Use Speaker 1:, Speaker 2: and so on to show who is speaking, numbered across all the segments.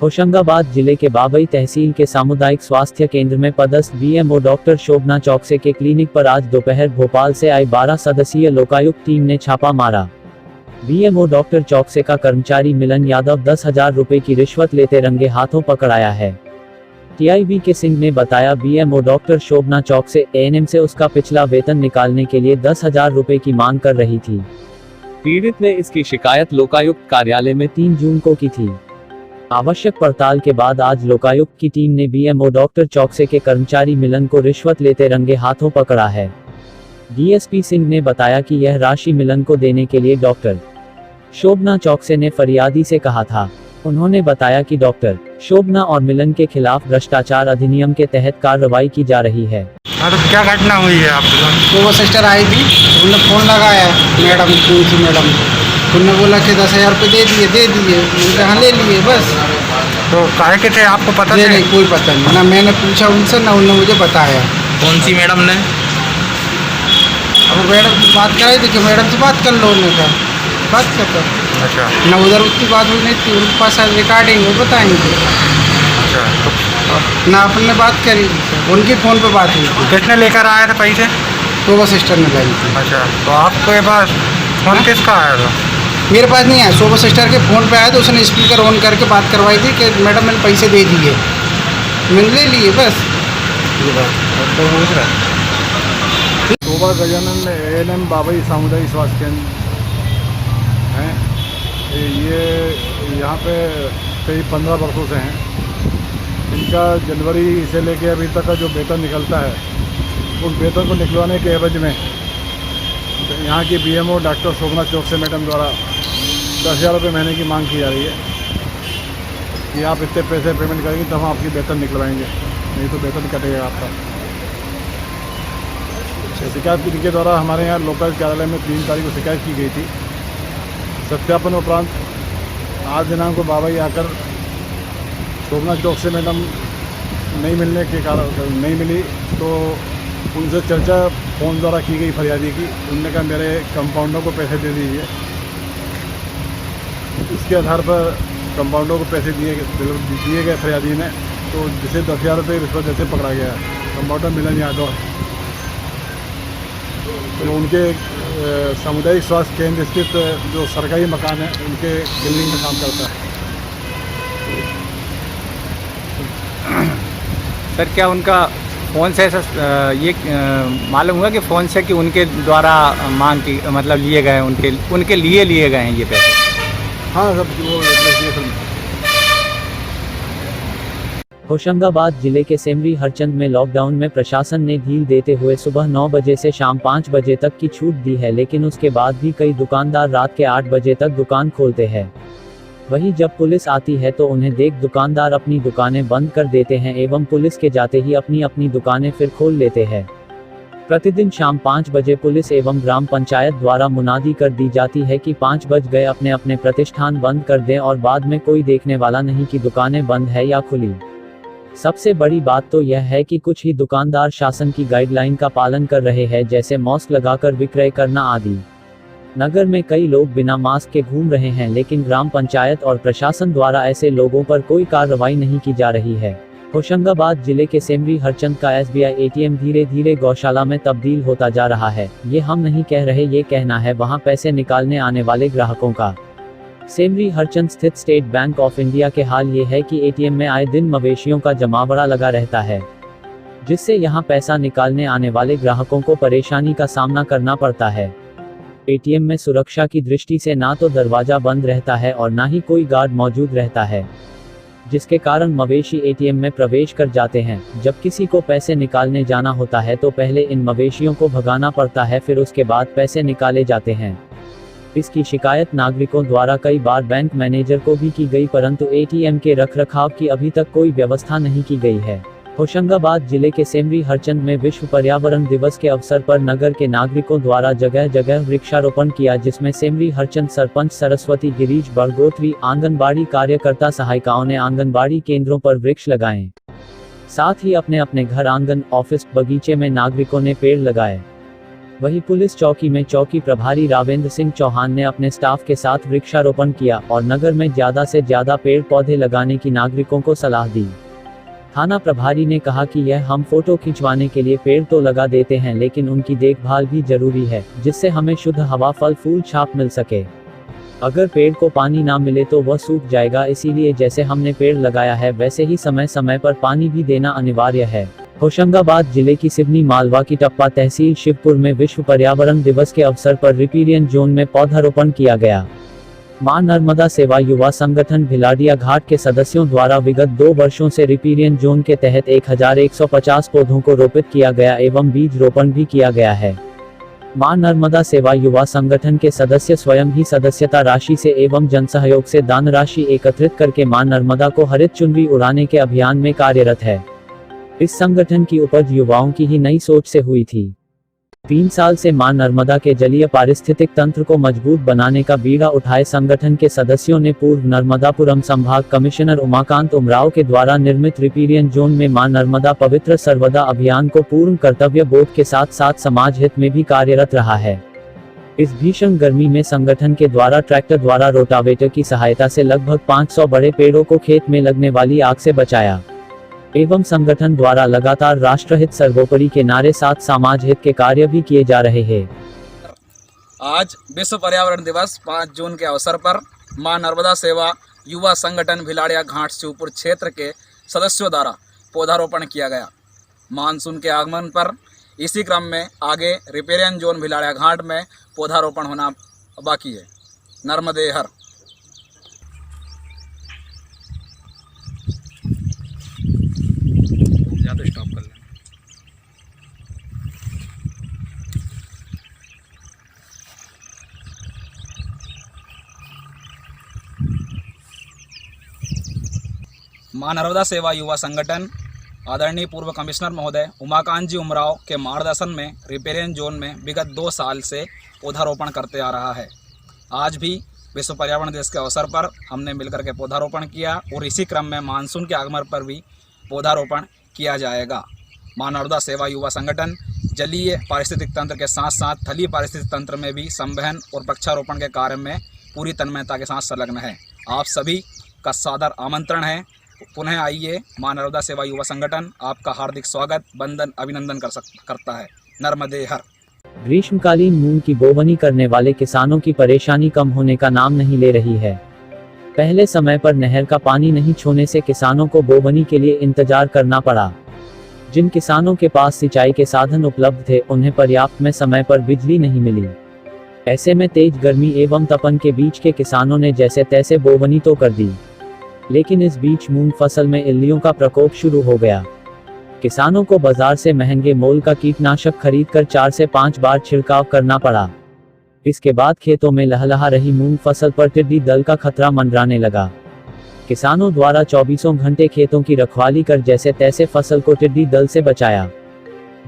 Speaker 1: होशंगाबाद जिले के बाबई तहसील के सामुदायिक स्वास्थ्य केंद्र में पदस्थ बीएमओ डॉक्टर शोभना चौकसे के क्लिनिक पर आज दोपहर भोपाल से आई 12 सदस्यीय लोकायुक्त टीम ने छापा मारा। बीएमओ डॉक्टर चौकसे का कर्मचारी मिलन यादव 10,000 रुपए की रिश्वत लेते रंगे हाथों पकड़ाया है। टीआईबी के सिंह ने बताया, बीएमओ डॉक्टर शोभना चौकसे एएनएम से उसका पिछला वेतन निकालने के लिए 10,000 रुपए की मांग कर रही थी। पीड़ित ने इसकी शिकायत लोकायुक्त कार्यालय में 3 जून को की थी। आवश्यक पड़ताल के बाद आज लोकायुक्त की टीम ने बीएमओ डॉक्टर चौकसे के कर्मचारी मिलन को रिश्वत लेते रंगे हाथों पकड़ा है। डीएसपी सिंह ने बताया कि यह राशि मिलन को देने के लिए डॉक्टर शोभना चौकसे ने फरियादी से कहा था। उन्होंने बताया कि डॉक्टर शोभना और मिलन के खिलाफ भ्रष्टाचार अधिनियम के तहत कार्रवाई की जा रही है।
Speaker 2: तो क्या घटना हुई है आपके साथ?
Speaker 3: तो वो सिस्टर आई थी, उन्होंने फ़ोन लगाया मैडम उन्होंने बोला कि 10,000 रुपये दे दिए उन्होंने कहा ले लिए बस।
Speaker 2: तो काहे के थे, आपको पता
Speaker 3: नहीं, कोई पता नहीं, ना मैंने पूछा उनसे ना उन्होंने मुझे बताया।
Speaker 4: कौन सी मैडम ने?
Speaker 3: अब मैडम बात कराई थी कि मैडम से बात कर लो, उन्होंने कहा बात करता।
Speaker 2: अच्छा,
Speaker 3: ना उधर उतनी बात हुई नहीं थी, उनके पास रिकॉर्डिंग वो बताएंगे।
Speaker 2: अच्छा, तो
Speaker 3: ना अपन ने बात करी, उनके फ़ोन पे बात हुई थी।
Speaker 2: कितने लेकर आए थे पैसे?
Speaker 3: तो वो सिस्टर ने लाई थी।
Speaker 2: अच्छा, तो आपके पास फ़ोन किसका आया था?
Speaker 3: मेरे पास नहीं आया, सोबो सिस्टर के फ़ोन पे आया तो उसने स्पीकर ऑन करके बात करवाई थी कि मैडम मैंने पैसे दे दिए, मैंने ले लिए बस ये बात।
Speaker 2: तो दूसरा
Speaker 5: शोभा गजानन एएनएम बाबई सामुदायिक स्वास्थ्य केंद्र हैं। ये यहाँ पे कई 15 वर्षों से हैं। इनका जनवरी से लेके अभी तक का जो वेतन निकलता है, उस वेतन को निकलवाने के एवज में यहाँ की बीएमओ डॉक्टर शोभना चौकसे मैडम द्वारा 10,000 रुपये महीने की मांग की जा रही है कि आप इतने पैसे पेमेंट करेंगे तब हम आपकी वेतन निकलवाएंगे, नहीं तो वेतन कटेगा आपका। शिकायत के द्वारा हमारे यहाँ लोकल कार्यालय में 3 तारीख को शिकायत की गई थी। सत्यापन उपरांत आज दिनांक को बाबई आकर शोभना चौकसे मैडम नहीं मिलने के कारण नहीं मिली, तो उनसे चर्चा फ़ोन द्वारा की गई फरियादी की। उन्होंने कहा मेरे कंपाउंडर को पैसे दे दीजिए। इसके आधार पर कंपाउंडर को पैसे दिए गए फरियादी ने, तो जिसे 10,000 रुपये रिश्वत देते पकड़ा गया। कंपाउंडर मिलन यादव, तो उनके सामुदायिक स्वास्थ्य केंद्र स्थित जो सरकारी मकान है उनके बिल्डिंग में काम करता है।
Speaker 4: सर, क्या उनका फ़ोन से ये मालूम हुआ कि फ़ोन से कि उनके द्वारा मांग की मतलब लिए गए उनके लिए गए हैं ये पैसे?
Speaker 5: हाँ, सब वो
Speaker 1: होशंगाबाद जिले के सेमरी हरचंद में लॉकडाउन में प्रशासन ने ढील देते हुए सुबह 9 बजे से शाम 5 बजे तक की छूट दी है, लेकिन उसके बाद भी कई दुकानदार रात के 8 बजे तक दुकान खोलते हैं। वहीं जब पुलिस आती है तो उन्हें देख दुकानदार अपनी दुकानें बंद कर देते हैं एवं पुलिस के जाते ही अपनी दुकानें फिर खोल लेते हैं। प्रतिदिन शाम 5 बजे पुलिस एवं ग्राम पंचायत द्वारा मुनादी कर दी जाती है कि 5 बज गए, अपने प्रतिष्ठान बंद कर दें, और बाद में कोई देखने वाला नहीं कि दुकानें बंद है या खुली। सबसे बड़ी बात तो यह है कि कुछ ही दुकानदार शासन की गाइडलाइन का पालन कर रहे हैं, जैसे मास्क लगाकर विक्रय करना आदि। नगर में कई लोग बिना मास्क के घूम रहे हैं, लेकिन ग्राम पंचायत और प्रशासन द्वारा ऐसे लोगों पर कोई कार्रवाई नहीं की जा रही है। होशंगाबाद जिले के सेमरी हरचंद का एसबीआई एटीएम धीरे धीरे गौशाला में तब्दील होता जा रहा है। ये हम नहीं कह रहे, ये कहना है वहां पैसे निकालने आने वाले ग्राहकों का। सेमरी हरचंद स्थित स्टेट बैंक ऑफ इंडिया के हाल ये है कि एटीएम में आए दिन मवेशियों का जमावड़ा लगा रहता है, जिससे यहां पैसा निकालने आने वाले ग्राहकों को परेशानी का सामना करना पड़ता है। एटीएम में सुरक्षा की दृष्टि से ना तो दरवाजा बंद रहता है और ना ही कोई गार्ड मौजूद रहता है, जिसके कारण मवेशी एटीएम में प्रवेश कर जाते हैं। जब किसी को पैसे निकालने जाना होता है तो पहले इन मवेशियों को भगाना पड़ता है, फिर उसके बाद पैसे निकाले जाते हैं। इसकी शिकायत नागरिकों द्वारा कई बार बैंक मैनेजर को भी की गई, परंतु एटीएम के रखरखाव की अभी तक कोई व्यवस्था नहीं की गई है। होशंगाबाद जिले के सेमरी हरचंद में विश्व पर्यावरण दिवस के अवसर पर नगर के नागरिकों द्वारा जगह जगह वृक्षारोपण किया, जिसमें सेमरी हरचंद सरपंच सरस्वती गिरीश बड़गोत्री, आंगनबाड़ी कार्यकर्ता सहायिकाओं ने आंगनबाड़ी केंद्रों पर वृक्ष लगाए। साथ ही अपने घर, आंगन, ऑफिस, बगीचे में नागरिकों ने पेड़ लगाए। वहीं पुलिस चौकी में चौकी प्रभारी रावेंद्र सिंह चौहान ने अपने स्टाफ के साथ वृक्षारोपण किया और नगर में ज्यादा से ज्यादा पेड़ पौधे लगाने की नागरिकों को सलाह दी। थाना प्रभारी ने कहा कि यह हम फोटो खिंचवाने के लिए पेड़ तो लगा देते हैं, लेकिन उनकी देखभाल भी जरूरी है, जिससे हमें शुद्ध हवा, फल फूल, छाप मिल सके। अगर पेड़ को पानी ना मिले तो वह सूख जाएगा, इसीलिए जैसे हमने पेड़ लगाया है वैसे ही समय समय पर पानी भी देना अनिवार्य है। होशंगाबाद जिले की सिवनी मालवा की टप्पा तहसील शिवपुर में विश्व पर्यावरण दिवस के अवसर पर रिपेरियन जोन में पौधारोपण किया गया। मां नर्मदा सेवा युवा संगठन भिलाडिया घाट के सदस्यों द्वारा विगत 2 वर्षों से रिपेरियन जोन के तहत 1150 पौधों को रोपित किया गया एवं बीज रोपण भी किया गया है। मां नर्मदा सेवा युवा संगठन के सदस्य स्वयं ही सदस्यता राशि से एवं जनसहयोग से दान राशि एकत्रित करके मां नर्मदा को हरित चुनरी उड़ाने के अभियान में कार्यरत है। इस संगठन की उपज युवाओं की ही नई सोच से हुई थी। 3 साल से मां नर्मदा के जलीय पारिस्थितिक तंत्र को मजबूत बनाने का बीड़ा उठाए संगठन के सदस्यों ने पूर्व नर्मदापुरम संभाग कमिश्नर उमाकांत उमराव के द्वारा निर्मित रिपेरियन जोन में मां नर्मदा पवित्र सर्वदा अभियान को पूर्ण कर्तव्य बोध के साथ साथ समाज हित में भी कार्यरत रहा है। इस भीषण गर्मी में संगठन के द्वारा ट्रैक्टर द्वारा रोटावेटर की सहायता से लगभग 500 बड़े पेड़ों को खेत में लगने वाली आग से बचाया एवं संगठन द्वारा लगातार राष्ट्रहित सर्वोपरि के नारे साथ समाज हित के कार्य भी किए जा रहे हैं।
Speaker 6: आज विश्व पर्यावरण दिवस 5 जून के अवसर पर मां नर्मदा सेवा युवा संगठन भिलाड़िया घाट शिवपुर क्षेत्र के सदस्यों द्वारा पौधारोपण किया गया। मानसून के आगमन पर इसी क्रम में आगे रिपेरियन जोन भिलाड़िया घाट में पौधारोपण होना बाकी है। नर्मदे हर। तो स्टॉप कर लें। मां नर्मदा सेवा युवा संगठन आदरणीय पूर्व कमिश्नर महोदय उमाकांत जी उमराव के मार्गदर्शन में रिपेरियन जोन में विगत 2 साल से पौधारोपण करते आ रहा है। आज भी विश्व पर्यावरण दिवस के अवसर पर हमने मिलकर के पौधारोपण किया और इसी क्रम में मानसून के आगमन पर भी पौधारोपण किया जाएगा। मां नर्मदा सेवा युवा संगठन जलीय पारिस्थितिक तंत्र के साथ साथ थलीय पारिस्थितिक तंत्र में भी संवहन और वृक्षारोपण के कार्य में पूरी तन्मयता के साथ संलग्न है। आप सभी का सादर आमंत्रण है। पुनः आइए। मां नर्मदा सेवा युवा संगठन आपका हार्दिक स्वागत, वंदन, अभिनंदन करता है। नर्मदे हर।
Speaker 1: ग्रीष्मकालीन मूंग की बोवनी करने वाले किसानों की परेशानी कम होने का नाम नहीं ले रही है। पहले समय पर नहर का पानी नहीं छोड़ने से किसानों को बोवनी के लिए इंतजार करना पड़ा। जिन किसानों के पास सिंचाई के साधन उपलब्ध थे उन्हें पर्याप्त में समय पर बिजली नहीं मिली। ऐसे में तेज गर्मी एवं तपन के बीच के किसानों ने जैसे तैसे बोवनी तो कर दी, लेकिन इस बीच मूंग फसल में इल्लियों का प्रकोप शुरू हो गया। किसानों को बाजार से महंगे मोल का कीटनाशक खरीदकर 4 से 5 बार छिड़काव करना पड़ा। इसके बाद खेतों में लहलहा रही मूंग फसल पर टिड्डी दल का खतरा मंडराने लगा। किसानों द्वारा 24 घंटे खेतों की रखवाली कर जैसे तैसे फसल को टिड्डी दल से बचाया।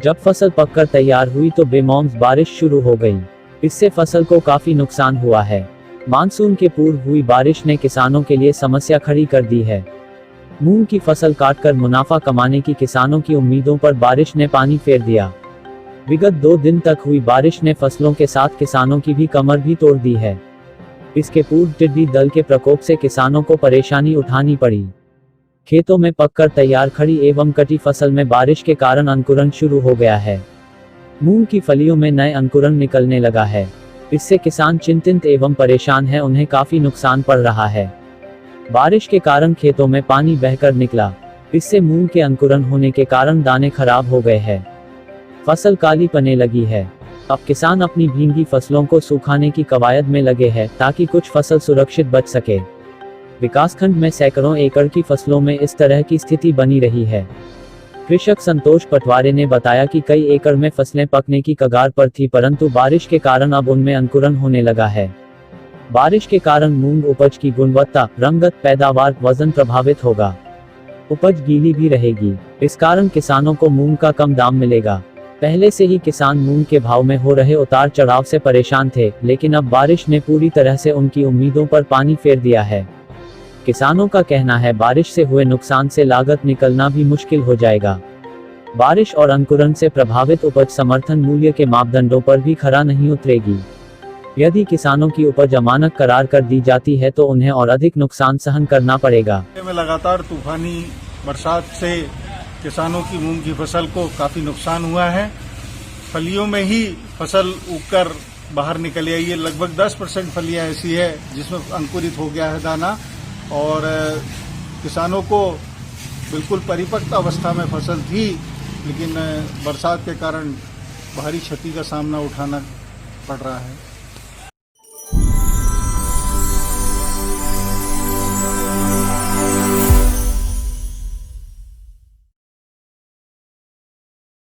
Speaker 1: जब फसल पककर तैयार हुई तो बेमौसम बारिश शुरू हो गई। इससे फसल को काफी नुकसान हुआ है। मानसून के पूर्व हुई बारिश ने किसानों के लिए समस्या खड़ी कर दी है। मूंग की फसल काटकर मुनाफा कमाने की किसानों की उम्मीदों पर बारिश ने पानी फेर दिया। विगत 2 दिन तक हुई बारिश ने फसलों के साथ किसानों की भी कमर भी तोड़ दी है। इसके पूर्व टिड्डी दल के प्रकोप से किसानों को परेशानी उठानी पड़ी। खेतों में पककर तैयार खड़ी एवं कटी फसल में बारिश के कारण अंकुरण शुरू हो गया है। मूंग की फलियों में नए अंकुरण निकलने लगा है। इससे किसान चिंतित एवं परेशान है, उन्हें काफी नुकसान पड़ रहा है। बारिश के कारण खेतों में पानी बहकर निकला। इससे मूंग के अंकुरण होने के कारण दाने खराब हो गए हैं। फसल काली पड़ने लगी है। अब किसान अपनी भींगी फसलों को सुखाने की कवायद में लगे हैं ताकि कुछ फसल सुरक्षित बच सके। विकासखंड में सैकड़ों एकड़ की फसलों में इस तरह की स्थिति बनी रही है। कृषक संतोष पटवारे ने बताया कि कई एकड़ में फसलें पकने की कगार पर थी, परंतु बारिश के कारण अब उनमें अंकुरण होने लगा है। बारिश के कारण मूंग उपज की गुणवत्ता, रंगत, पैदावार, वजन प्रभावित होगा। उपज गीली भी रहेगी। इस कारण किसानों को मूंग का कम दाम मिलेगा। पहले से ही किसान मूंग के भाव में हो रहे उतार चढ़ाव से परेशान थे, लेकिन अब बारिश ने पूरी तरह से उनकी उम्मीदों पर पानी फेर दिया है। किसानों का कहना है बारिश से हुए नुकसान से लागत निकलना भी मुश्किल हो जाएगा। बारिश और अंकुरण से प्रभावित उपज समर्थन मूल्य के मापदंडों पर भी खरा नहीं उतरेगी। यदि किसानों की उपज अमानक करार कर दी जाती है तो उन्हें और अधिक नुकसान सहन करना पड़ेगा।
Speaker 5: में लगातार तूफानी बरसात से किसानों की मूंग की फसल को काफ़ी नुकसान हुआ है। फलियों में ही फसल उगकर बाहर निकल आई है। लगभग 10% फलियां ऐसी है जिसमें अंकुरित हो गया है दाना, और किसानों को बिल्कुल परिपक्व अवस्था में फसल थी, लेकिन बरसात के कारण भारी क्षति का सामना उठाना पड़ रहा है।